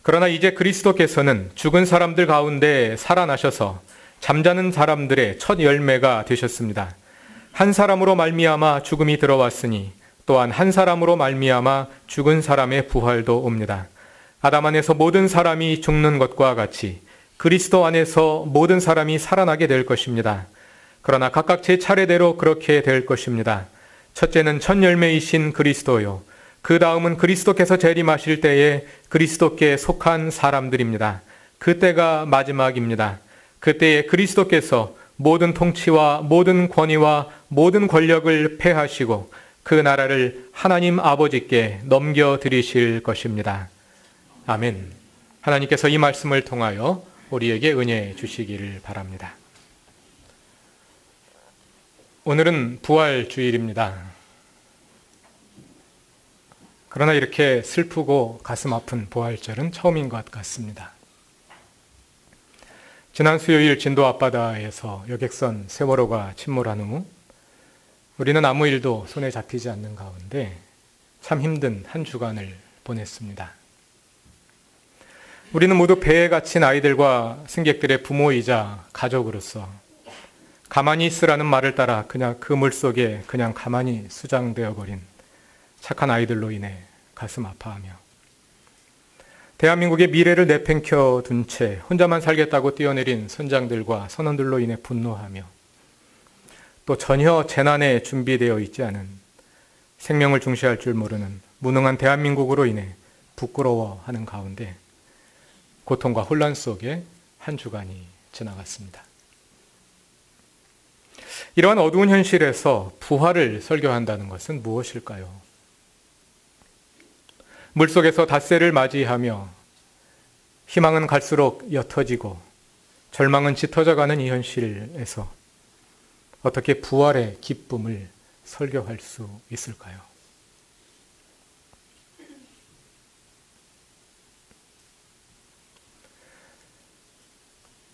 그러나 이제 그리스도께서는 죽은 사람들 가운데 살아나셔서 잠자는 사람들의 첫 열매가 되셨습니다. 한 사람으로 말미암아 죽음이 들어왔으니 또한 한 사람으로 말미암아 죽은 사람의 부활도 옵니다. 아담 안에서 모든 사람이 죽는 것과 같이 그리스도 안에서 모든 사람이 살아나게 될 것입니다. 그러나 각각 제 차례대로 그렇게 될 것입니다. 첫째는 첫 열매이신 그리스도요. 그 다음은 그리스도께서 재림하실 때에 그리스도께 속한 사람들입니다. 그때가 마지막입니다. 그때에 그리스도께서 모든 통치와 모든 권위와 모든 권력을 폐하시고 그 나라를 하나님 아버지께 넘겨드리실 것입니다. 아멘. 하나님께서 이 말씀을 통하여 우리에게 은혜 주시기를 바랍니다. 오늘은 부활주일입니다. 그러나 이렇게 슬프고 가슴 아픈 부활절은 처음인 것 같습니다. 지난 수요일 진도 앞바다에서 여객선 세월호가 침몰한 후 우리는 아무 일도 손에 잡히지 않는 가운데 참 힘든 한 주간을 보냈습니다. 우리는 모두 배에 갇힌 아이들과 승객들의 부모이자 가족으로서 가만히 있으라는 말을 따라 그냥 그 물속에 그냥 가만히 수장되어 버린 착한 아이들로 인해 가슴 아파하며 대한민국의 미래를 내팽겨 둔 채 혼자만 살겠다고 뛰어내린 선장들과 선원들로 인해 분노하며 또 전혀 재난에 준비되어 있지 않은 생명을 중시할 줄 모르는 무능한 대한민국으로 인해 부끄러워하는 가운데 고통과 혼란 속에 한 주간이 지나갔습니다. 이러한 어두운 현실에서 부활을 설교한다는 것은 무엇일까요? 물속에서 닷새를 맞이하며 희망은 갈수록 옅어지고 절망은 짙어져가는 이 현실에서 어떻게 부활의 기쁨을 설교할 수 있을까요?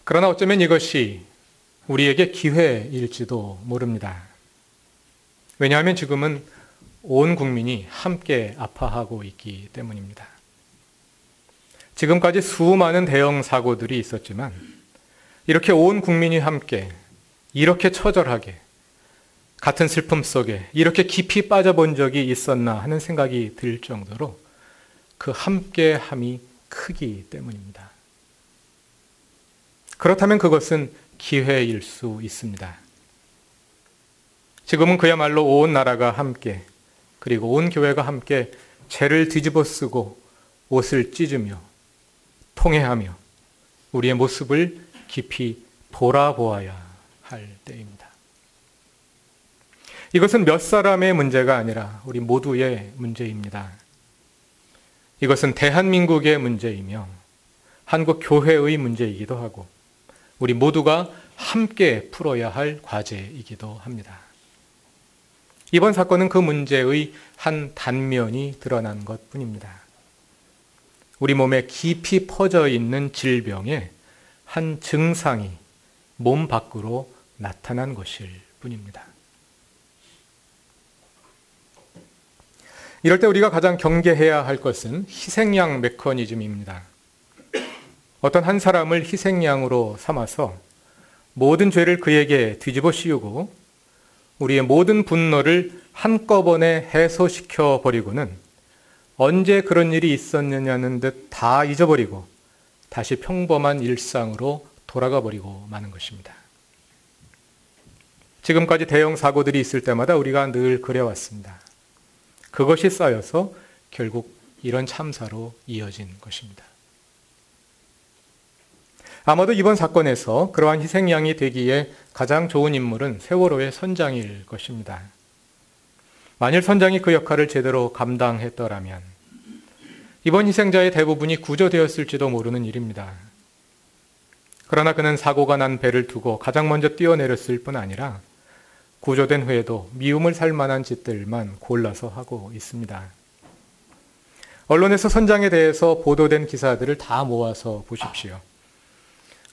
그러나 어쩌면 이것이 우리에게 기회일지도 모릅니다. 왜냐하면 지금은 온 국민이 함께 아파하고 있기 때문입니다. 지금까지 수많은 대형 사고들이 있었지만 이렇게 온 국민이 함께 이렇게 처절하게 같은 슬픔 속에 이렇게 깊이 빠져본 적이 있었나 하는 생각이 들 정도로 그 함께함이 크기 때문입니다. 그렇다면 그것은 기회일 수 있습니다. 지금은 그야말로 온 나라가 함께 그리고 온 교회가 함께 죄를 뒤집어 쓰고 옷을 찢으며 통회하며 우리의 모습을 깊이 돌아보아야 할 때입니다. 이것은 몇 사람의 문제가 아니라 우리 모두의 문제입니다. 이것은 대한민국의 문제이며 한국 교회의 문제이기도 하고 우리 모두가 함께 풀어야 할 과제이기도 합니다. 이번 사건은 그 문제의 한 단면이 드러난 것뿐입니다. 우리 몸에 깊이 퍼져 있는 질병의 한 증상이 몸 밖으로 나타난 것일 뿐입니다. 이럴 때 우리가 가장 경계해야 할 것은 희생양 메커니즘입니다. 어떤 한 사람을 희생양으로 삼아서 모든 죄를 그에게 뒤집어 씌우고 우리의 모든 분노를 한꺼번에 해소시켜 버리고는 언제 그런 일이 있었느냐는 듯 다 잊어버리고 다시 평범한 일상으로 돌아가 버리고 마는 것입니다. 지금까지 대형 사고들이 있을 때마다 우리가 늘 그래왔습니다. 그것이 쌓여서 결국 이런 참사로 이어진 것입니다. 아마도 이번 사건에서 그러한 희생양이 되기에 가장 좋은 인물은 세월호의 선장일 것입니다. 만일 선장이 그 역할을 제대로 감당했더라면 이번 희생자의 대부분이 구조되었을지도 모르는 일입니다. 그러나 그는 사고가 난 배를 두고 가장 먼저 뛰어내렸을 뿐 아니라 구조된 후에도 미움을 살 만한 짓들만 골라서 하고 있습니다. 언론에서 선장에 대해서 보도된 기사들을 다 모아서 보십시오.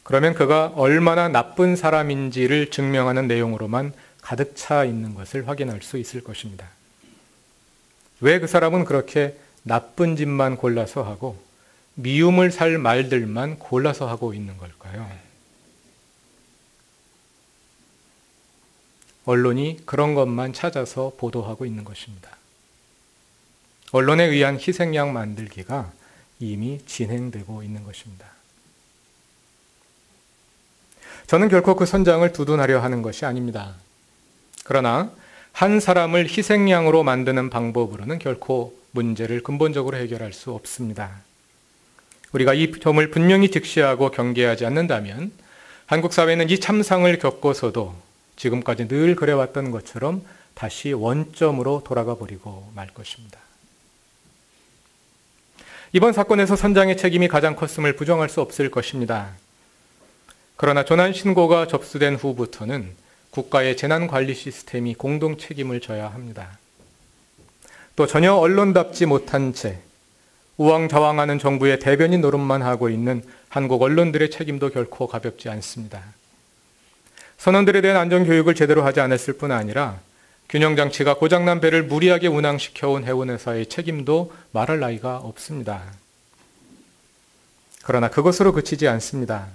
그러면 그가 얼마나 나쁜 사람인지를 증명하는 내용으로만 가득 차 있는 것을 확인할 수 있을 것입니다. 왜 그 사람은 그렇게 나쁜 짓만 골라서 하고 미움을 살 말들만 골라서 하고 있는 걸까요? 언론이 그런 것만 찾아서 보도하고 있는 것입니다. 언론에 의한 희생양 만들기가 이미 진행되고 있는 것입니다. 저는 결코 그 선장을 두둔하려 하는 것이 아닙니다. 그러나 한 사람을 희생양으로 만드는 방법으로는 결코 문제를 근본적으로 해결할 수 없습니다. 우리가 이 점을 분명히 직시하고 경계하지 않는다면 한국 사회는 이 참상을 겪고서도 지금까지 늘 그래왔던 것처럼 다시 원점으로 돌아가 버리고 말 것입니다. 이번 사건에서 선장의 책임이 가장 컸음을 부정할 수 없을 것입니다. 그러나 조난 신고가 접수된 후부터는 국가의 재난관리 시스템이 공동 책임을 져야 합니다. 또 전혀 언론답지 못한 채 우왕좌왕하는 정부의 대변인 노릇만 하고 있는 한국 언론들의 책임도 결코 가볍지 않습니다. 선원들에 대한 안전교육을 제대로 하지 않았을 뿐 아니라 균형장치가 고장난 배를 무리하게 운항시켜온 해운회사의 책임도 말할 나위가 없습니다. 그러나 그것으로 그치지 않습니다.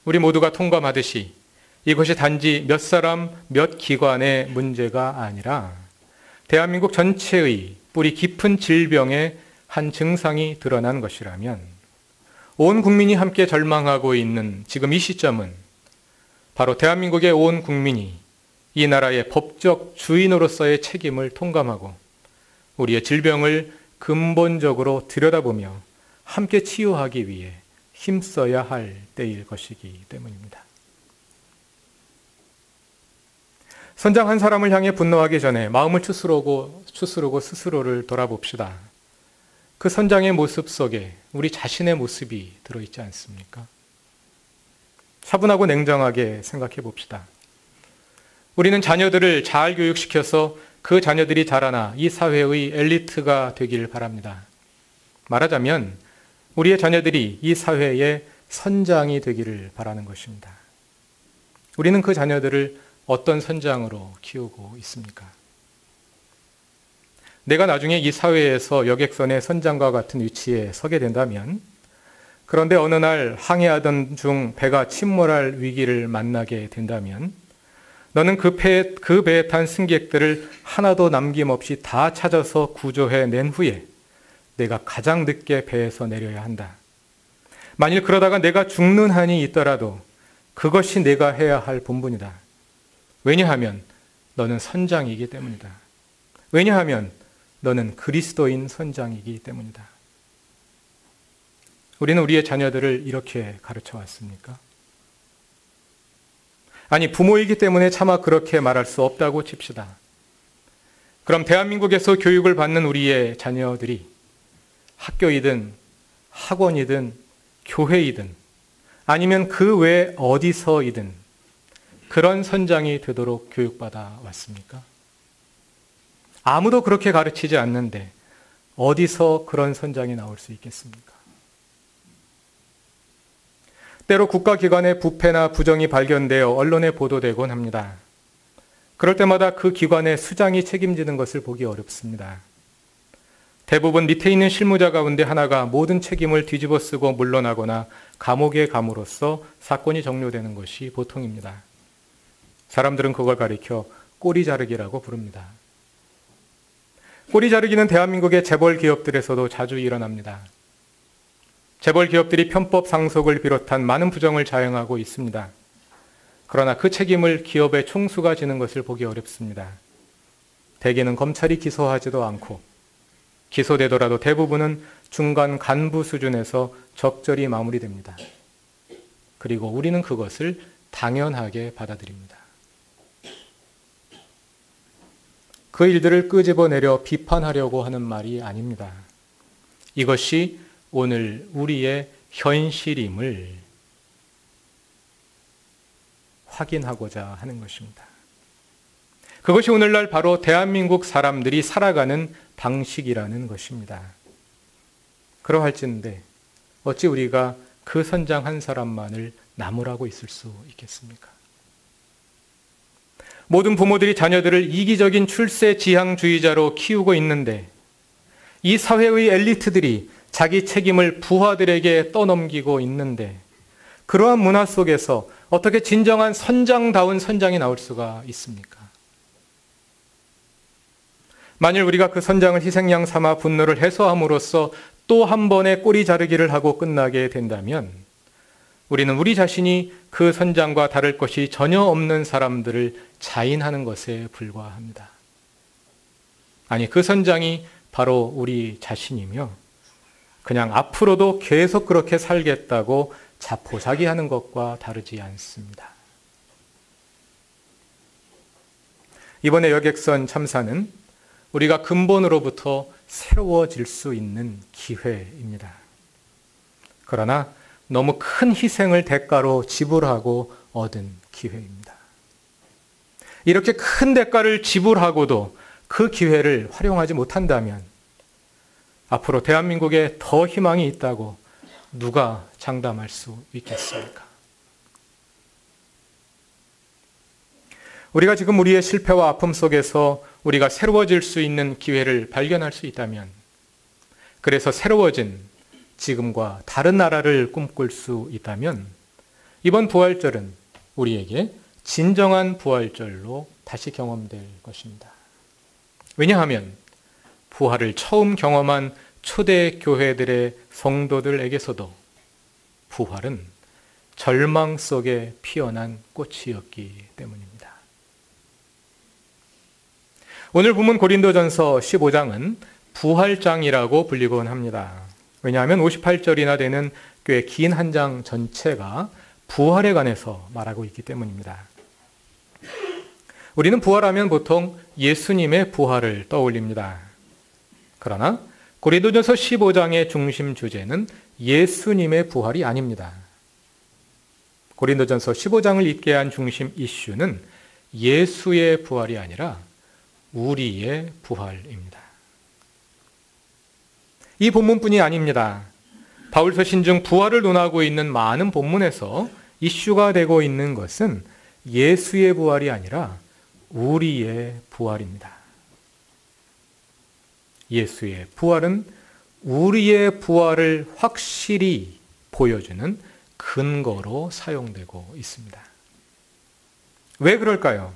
우리 모두가 통감하듯이 이것이 단지 몇 사람, 몇 기관의 문제가 아니라 대한민국 전체의 뿌리 깊은 질병의 한 증상이 드러난 것이라면 온 국민이 함께 절망하고 있는 지금 이 시점은 바로 대한민국의 온 국민이 이 나라의 법적 주인으로서의 책임을 통감하고 우리의 질병을 근본적으로 들여다보며 함께 치유하기 위해 힘써야 할 때일 것이기 때문입니다. 선장 한 사람을 향해 분노하기 전에 마음을 추스르고 스스로를 돌아봅시다. 그 선장의 모습 속에 우리 자신의 모습이 들어있지 않습니까? 차분하고 냉정하게 생각해 봅시다. 우리는 자녀들을 잘 교육시켜서 그 자녀들이 자라나 이 사회의 엘리트가 되길 바랍니다. 말하자면 우리의 자녀들이 이 사회의 선장이 되기를 바라는 것입니다. 우리는 그 자녀들을 어떤 선장으로 키우고 있습니까? 내가 나중에 이 사회에서 여객선의 선장과 같은 위치에 서게 된다면, 그런데 어느 날 항해하던 중 배가 침몰할 위기를 만나게 된다면 너는 그 배에 탄 승객들을 하나도 남김없이 다 찾아서 구조해낸 후에 내가 가장 늦게 배에서 내려야 한다. 만일 그러다가 내가 죽는 한이 있더라도 그것이 내가 해야 할 본분이다. 왜냐하면 너는 선장이기 때문이다. 왜냐하면 너는 그리스도인 선장이기 때문이다. 우리는 우리의 자녀들을 이렇게 가르쳐 왔습니까? 아니, 부모이기 때문에 차마 그렇게 말할 수 없다고 칩시다. 그럼 대한민국에서 교육을 받는 우리의 자녀들이 학교이든 학원이든 교회이든 아니면 그 외 어디서이든 그런 선장이 되도록 교육받아 왔습니까? 아무도 그렇게 가르치지 않는데 어디서 그런 선장이 나올 수 있겠습니까? 때로 국가기관의 부패나 부정이 발견되어 언론에 보도되곤 합니다. 그럴 때마다 그 기관의 수장이 책임지는 것을 보기 어렵습니다. 대부분 밑에 있는 실무자 가운데 하나가 모든 책임을 뒤집어쓰고 물러나거나 감옥에 감으로써 사건이 종료되는 것이 보통입니다. 사람들은 그걸 가리켜 꼬리 자르기라고 부릅니다. 꼬리 자르기는 대한민국의 재벌 기업들에서도 자주 일어납니다. 재벌 기업들이 편법 상속을 비롯한 많은 부정을 자행하고 있습니다. 그러나 그 책임을 기업의 총수가 지는 것을 보기 어렵습니다. 대개는 검찰이 기소하지도 않고 기소되더라도 대부분은 중간 간부 수준에서 적절히 마무리됩니다. 그리고 우리는 그것을 당연하게 받아들입니다. 그 일들을 끄집어내려 비판하려고 하는 말이 아닙니다. 이것이 오늘 우리의 현실임을 확인하고자 하는 것입니다. 그것이 오늘날 바로 대한민국 사람들이 살아가는 방식이라는 것입니다. 그러할진데 어찌 우리가 그 선장 한 사람만을 나무라고 있을 수 있겠습니까? 모든 부모들이 자녀들을 이기적인 출세지향주의자로 키우고 있는데 이 사회의 엘리트들이 자기 책임을 부하들에게 떠넘기고 있는데 그러한 문화 속에서 어떻게 진정한 선장다운 선장이 나올 수가 있습니까? 만일 우리가 그 선장을 희생양 삼아 분노를 해소함으로써 또 한 번의 꼬리 자르기를 하고 끝나게 된다면 우리는 우리 자신이 그 선장과 다를 것이 전혀 없는 사람들을 자인하는 것에 불과합니다. 아니, 그 선장이 바로 우리 자신이며 그냥 앞으로도 계속 그렇게 살겠다고 자포자기하는 것과 다르지 않습니다. 이번에 여객선 참사는 우리가 근본으로부터 새로워질 수 있는 기회입니다. 그러나 너무 큰 희생을 대가로 지불하고 얻은 기회입니다. 이렇게 큰 대가를 지불하고도 그 기회를 활용하지 못한다면 앞으로 대한민국에 더 희망이 있다고 누가 장담할 수 있겠습니까? 우리가 지금 우리의 실패와 아픔 속에서 우리가 새로워질 수 있는 기회를 발견할 수 있다면, 그래서 새로워진 지금과 다른 나라를 꿈꿀 수 있다면 이번 부활절은 우리에게 진정한 부활절로 다시 경험될 것입니다. 왜냐하면 부활을 처음 경험한 초대 교회들의 성도들에게서도 부활은 절망 속에 피어난 꽃이었기 때문입니다. 오늘 본문 고린도전서 15장은 부활장이라고 불리곤 합니다. 왜냐하면 58절이나 되는 꽤 긴 한 장 전체가 부활에 관해서 말하고 있기 때문입니다. 우리는 부활하면 보통 예수님의 부활을 떠올립니다. 그러나 고린도전서 15장의 중심 주제는 예수님의 부활이 아닙니다. 고린도전서 15장을 읽게 한 중심 이슈는 예수의 부활이 아니라 우리의 부활입니다. 이 본문뿐이 아닙니다. 바울 서신 중 부활을 논하고 있는 많은 본문에서 이슈가 되고 있는 것은 예수의 부활이 아니라 우리의 부활입니다. 예수의 부활은 우리의 부활을 확실히 보여주는 근거로 사용되고 있습니다. 왜 그럴까요?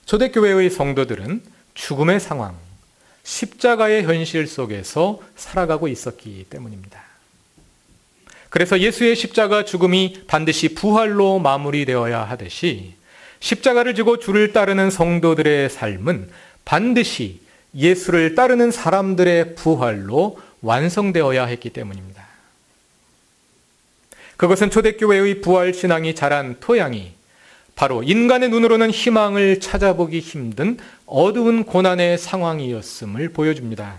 초대교회의 성도들은 죽음의 상황, 십자가의 현실 속에서 살아가고 있었기 때문입니다. 그래서 예수의 십자가 죽음이 반드시 부활로 마무리되어야 하듯이 십자가를 지고 주를 따르는 성도들의 삶은 반드시 예수를 따르는 사람들의 부활로 완성되어야 했기 때문입니다. 그것은 초대교회의 부활 신앙이 자란 토양이 바로 인간의 눈으로는 희망을 찾아보기 힘든 어두운 고난의 상황이었음을 보여줍니다.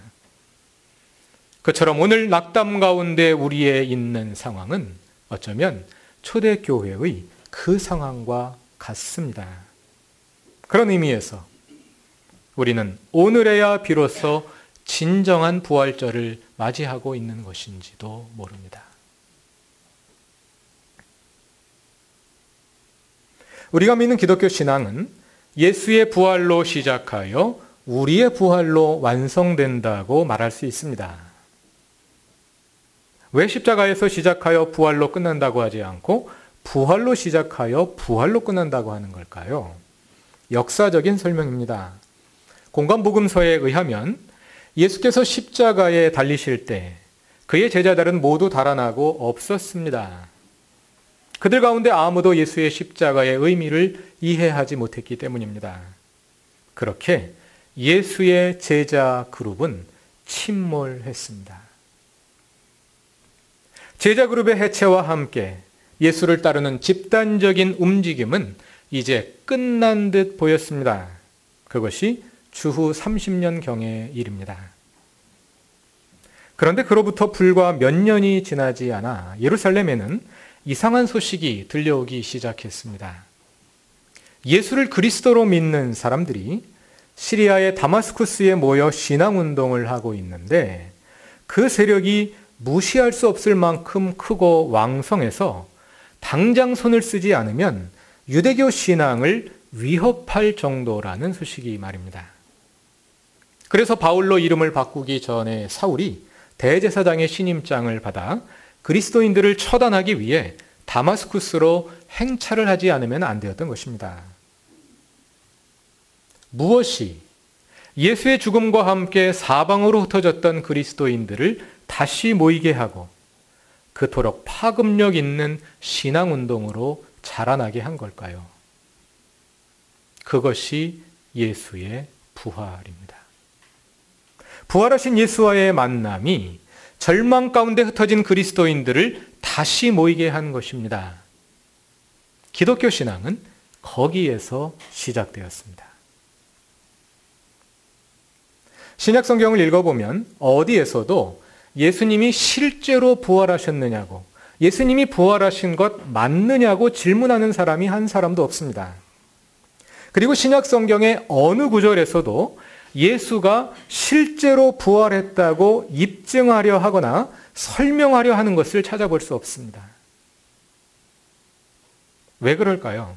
그처럼 오늘 낙담 가운데 우리의 있는 상황은 어쩌면 초대교회의 그 상황과 같습니다. 그런 의미에서 우리는 오늘에야 비로소 진정한 부활절을 맞이하고 있는 것인지도 모릅니다. 우리가 믿는 기독교 신앙은 예수의 부활로 시작하여 우리의 부활로 완성된다고 말할 수 있습니다. 왜 십자가에서 시작하여 부활로 끝난다고 하지 않고 부활로 시작하여 부활로 끝난다고 하는 걸까요? 역사적인 설명입니다. 공관복음서에 의하면 예수께서 십자가에 달리실 때 그의 제자들은 모두 달아나고 없었습니다. 그들 가운데 아무도 예수의 십자가의 의미를 이해하지 못했기 때문입니다. 그렇게 예수의 제자 그룹은 침몰했습니다. 제자 그룹의 해체와 함께 예수를 따르는 집단적인 움직임은 이제 끝난 듯 보였습니다. 그것이 주후 30년경의 일입니다. 그런데 그로부터 불과 몇 년이 지나지 않아 예루살렘에는 이상한 소식이 들려오기 시작했습니다. 예수를 그리스도로 믿는 사람들이 시리아의 다마스쿠스에 모여 신앙운동을 하고 있는데 그 세력이 무시할 수 없을 만큼 크고 왕성해서 당장 손을 쓰지 않으면 유대교 신앙을 위협할 정도라는 소식이 말입니다. 그래서 바울로 이름을 바꾸기 전에 사울이 대제사장의 신임장을 받아 그리스도인들을 처단하기 위해 다마스쿠스로 행차를 하지 않으면 안 되었던 것입니다. 무엇이 예수의 죽음과 함께 사방으로 흩어졌던 그리스도인들을 다시 모이게 하고 그토록 파급력 있는 신앙운동으로 자라나게 한 걸까요? 그것이 예수의 부활입니다. 부활하신 예수와의 만남이 절망 가운데 흩어진 그리스도인들을 다시 모이게 한 것입니다. 기독교 신앙은 거기에서 시작되었습니다. 신약 성경을 읽어보면 어디에서도 예수님이 실제로 부활하셨느냐고, 예수님이 부활하신 것 맞느냐고 질문하는 사람이 한 사람도 없습니다. 그리고 신약 성경의 어느 구절에서도 예수가 실제로 부활했다고 입증하려 하거나 설명하려 하는 것을 찾아볼 수 없습니다. 왜 그럴까요?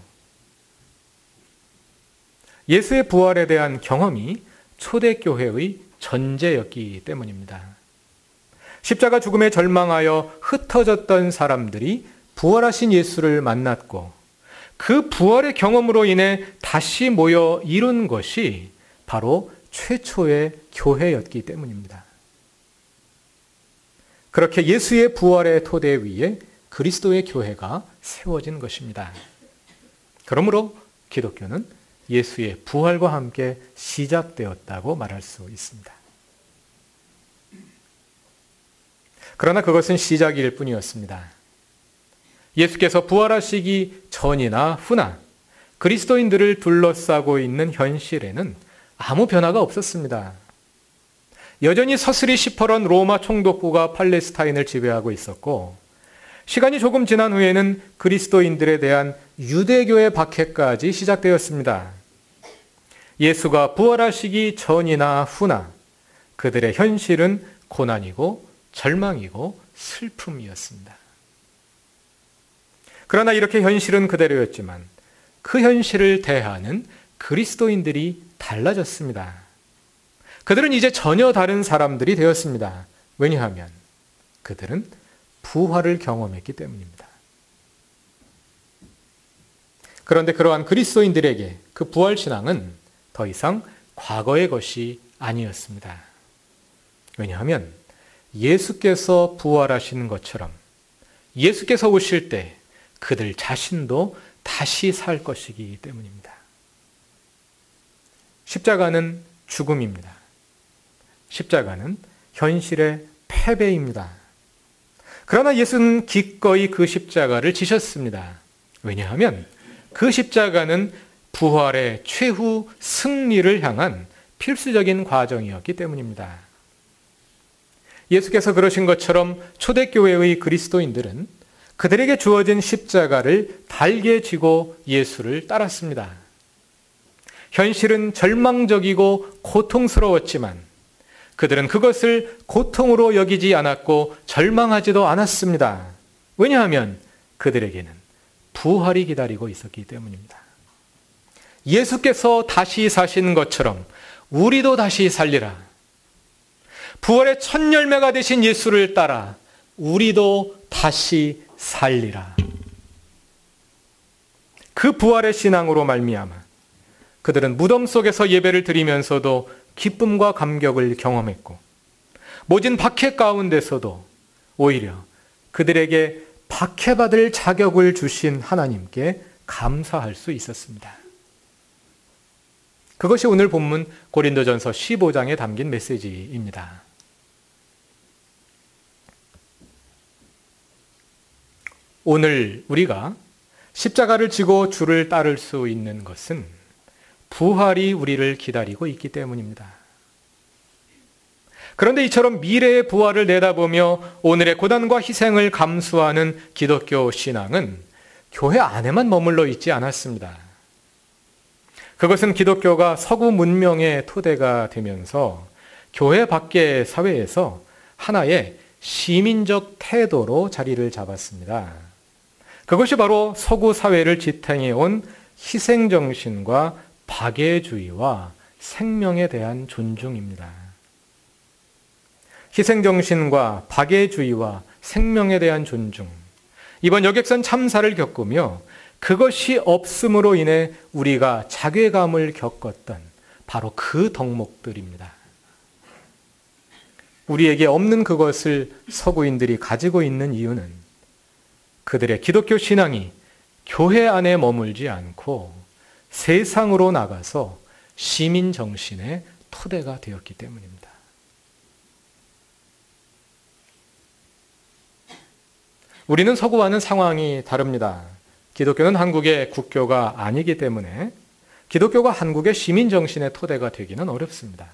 예수의 부활에 대한 경험이 초대교회의 전제였기 때문입니다. 십자가 죽음에 절망하여 흩어졌던 사람들이 부활하신 예수를 만났고 그 부활의 경험으로 인해 다시 모여 이룬 것이 바로 최초의 교회였기 때문입니다. 그렇게 예수의 부활의 토대 위에 그리스도의 교회가 세워진 것입니다. 그러므로 기독교는 예수의 부활과 함께 시작되었다고 말할 수 있습니다. 그러나 그것은 시작일 뿐이었습니다. 예수께서 부활하시기 전이나 후나 그리스도인들을 둘러싸고 있는 현실에는 아무 변화가 없었습니다. 여전히 서슬이 시퍼런 로마 총독부가 팔레스타인을 지배하고 있었고 시간이 조금 지난 후에는 그리스도인들에 대한 유대교의 박해까지 시작되었습니다. 예수가 부활하시기 전이나 후나 그들의 현실은 고난이고 절망이고 슬픔이었습니다. 그러나 이렇게 현실은 그대로였지만 그 현실을 대하는 그리스도인들이 달라졌습니다. 그들은 이제 전혀 다른 사람들이 되었습니다. 왜냐하면 그들은 부활을 경험했기 때문입니다. 그런데 그러한 그리스도인들에게 그 부활신앙은 더 이상 과거의 것이 아니었습니다. 왜냐하면 예수께서 부활하시는 것처럼 예수께서 오실 때 그들 자신도 다시 살 것이기 때문입니다. 십자가는 죽음입니다. 십자가는 현실의 패배입니다. 그러나 예수는 기꺼이 그 십자가를 지셨습니다. 왜냐하면 그 십자가는 부활의 최후 승리를 향한 필수적인 과정이었기 때문입니다. 예수께서 그러신 것처럼 초대교회의 그리스도인들은 그들에게 주어진 십자가를 달게 지고 예수를 따랐습니다. 현실은 절망적이고 고통스러웠지만 그들은 그것을 고통으로 여기지 않았고 절망하지도 않았습니다. 왜냐하면 그들에게는 부활이 기다리고 있었기 때문입니다. 예수께서 다시 사신 것처럼 우리도 다시 살리라. 부활의 첫 열매가 되신 예수를 따라 우리도 다시 살리라. 그 부활의 신앙으로 말미암아 그들은 무덤 속에서 예배를 드리면서도 기쁨과 감격을 경험했고 모진 박해 가운데서도 오히려 그들에게 박해받을 자격을 주신 하나님께 감사할 수 있었습니다. 그것이 오늘 본문 고린도전서 15장에 담긴 메시지입니다. 오늘 우리가 십자가를 지고 주를 따를 수 있는 것은 부활이 우리를 기다리고 있기 때문입니다. 그런데 이처럼 미래의 부활을 내다보며 오늘의 고난과 희생을 감수하는 기독교 신앙은 교회 안에만 머물러 있지 않았습니다. 그것은 기독교가 서구 문명의 토대가 되면서 교회 밖의 사회에서 하나의 시민적 태도로 자리를 잡았습니다. 그것이 바로 서구 사회를 지탱해온 희생정신과 박애주의와 생명에 대한 존중입니다. 희생정신과 박애주의와 생명에 대한 존중, 이번 여객선 참사를 겪으며 그것이 없음으로 인해 우리가 자괴감을 겪었던 바로 그 덕목들입니다. 우리에게 없는 그것을 서구인들이 가지고 있는 이유는 그들의 기독교 신앙이 교회 안에 머물지 않고 세상으로 나가서 시민 정신의 토대가 되었기 때문입니다. 우리는 서구와는 상황이 다릅니다. 기독교는 한국의 국교가 아니기 때문에 기독교가 한국의 시민 정신의 토대가 되기는 어렵습니다.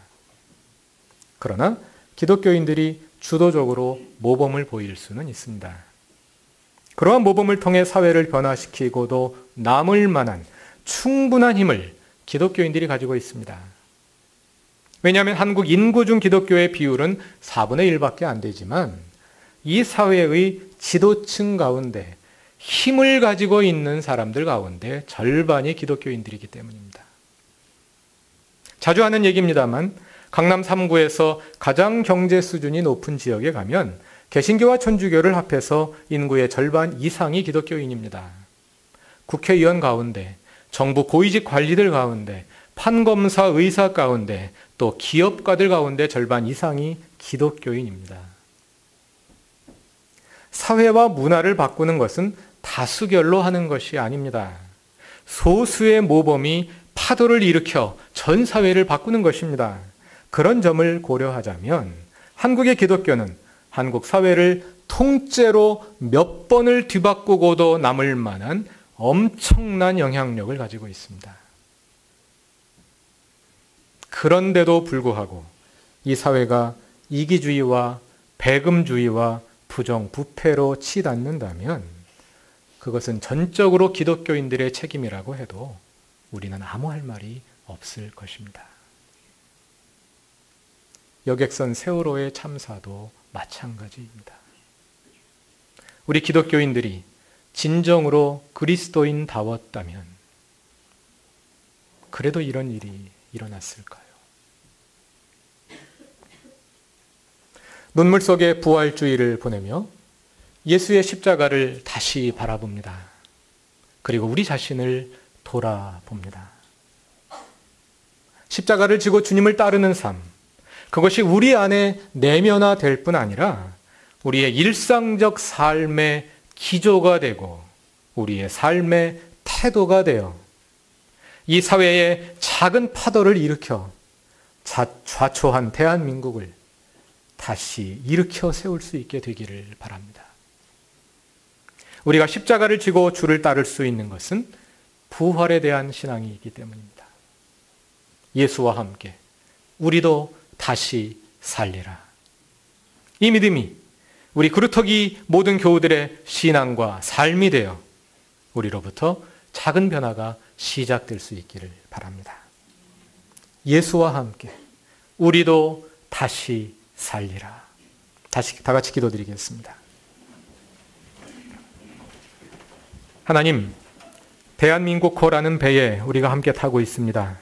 그러나 기독교인들이 주도적으로 모범을 보일 수는 있습니다. 그러한 모범을 통해 사회를 변화시키고도 남을 만한 충분한 힘을 기독교인들이 가지고 있습니다. 왜냐하면 한국 인구 중 기독교의 비율은 4분의 1밖에 안 되지만 이 사회의 지도층 가운데 힘을 가지고 있는 사람들 가운데 절반이 기독교인들이기 때문입니다. 자주 하는 얘기입니다만 강남 3구에서 가장 경제 수준이 높은 지역에 가면 개신교와 천주교를 합해서 인구의 절반 이상이 기독교인입니다. 국회의원 가운데, 정부 고위직 관리들 가운데, 판검사 의사 가운데, 또 기업가들 가운데 절반 이상이 기독교인입니다. 사회와 문화를 바꾸는 것은 다수결로 하는 것이 아닙니다. 소수의 모범이 파도를 일으켜 전 사회를 바꾸는 것입니다. 그런 점을 고려하자면 한국의 기독교는 한국 사회를 통째로 몇 번을 뒤바꾸고도 남을 만한 엄청난 영향력을 가지고 있습니다. 그런데도 불구하고 이 사회가 이기주의와 배금주의와 부정부패로 치닫는다면 그것은 전적으로 기독교인들의 책임이라고 해도 우리는 아무 할 말이 없을 것입니다. 여객선 세월호의 참사도 마찬가지입니다. 우리 기독교인들이 진정으로 그리스도인다웠다면 그래도 이런 일이 일어났을까요? 눈물 속에 부활주의를 보내며 예수의 십자가를 다시 바라봅니다. 그리고 우리 자신을 돌아봅니다. 십자가를 지고 주님을 따르는 삶, 그것이 우리 안에 내면화될 뿐 아니라 우리의 일상적 삶의 기조가 되고 우리의 삶의 태도가 되어 이 사회에 작은 파도를 일으켜 좌초한 대한민국을 다시 일으켜 세울 수 있게 되기를 바랍니다. 우리가 십자가를 지고 주를 따를 수 있는 것은 부활에 대한 신앙이 있기 때문입니다. 예수와 함께 우리도 다시 살리라. 이 믿음이 우리 그루터기 모든 교우들의 신앙과 삶이 되어 우리로부터 작은 변화가 시작될 수 있기를 바랍니다. 예수와 함께 우리도 다시 살리라. 다시 다 같이 기도드리겠습니다. 하나님, 대한민국호라는 배에 우리가 함께 타고 있습니다.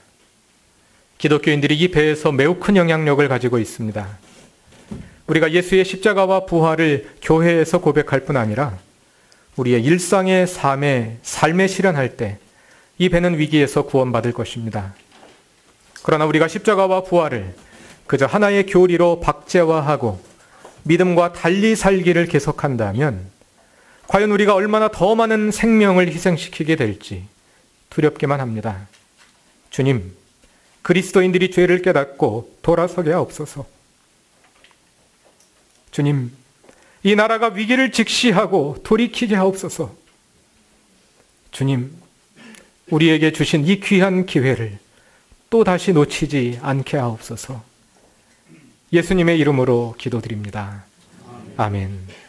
기독교인들이 이 배에서 매우 큰 영향력을 가지고 있습니다. 우리가 예수의 십자가와 부활을 교회에서 고백할 뿐 아니라 우리의 일상의 삶에 실현할 때 이 배는 위기에서 구원받을 것입니다. 그러나 우리가 십자가와 부활을 그저 하나의 교리로 박제화하고 믿음과 달리 살기를 계속한다면 과연 우리가 얼마나 더 많은 생명을 희생시키게 될지 두렵기만 합니다. 주님, 그리스도인들이 죄를 깨닫고 돌아서게 하옵소서. 주님, 이 나라가 위기를 직시하고 돌이키게 하옵소서. 주님, 우리에게 주신 이 귀한 기회를 또 다시 놓치지 않게 하옵소서. 예수님의 이름으로 기도드립니다. 아멘.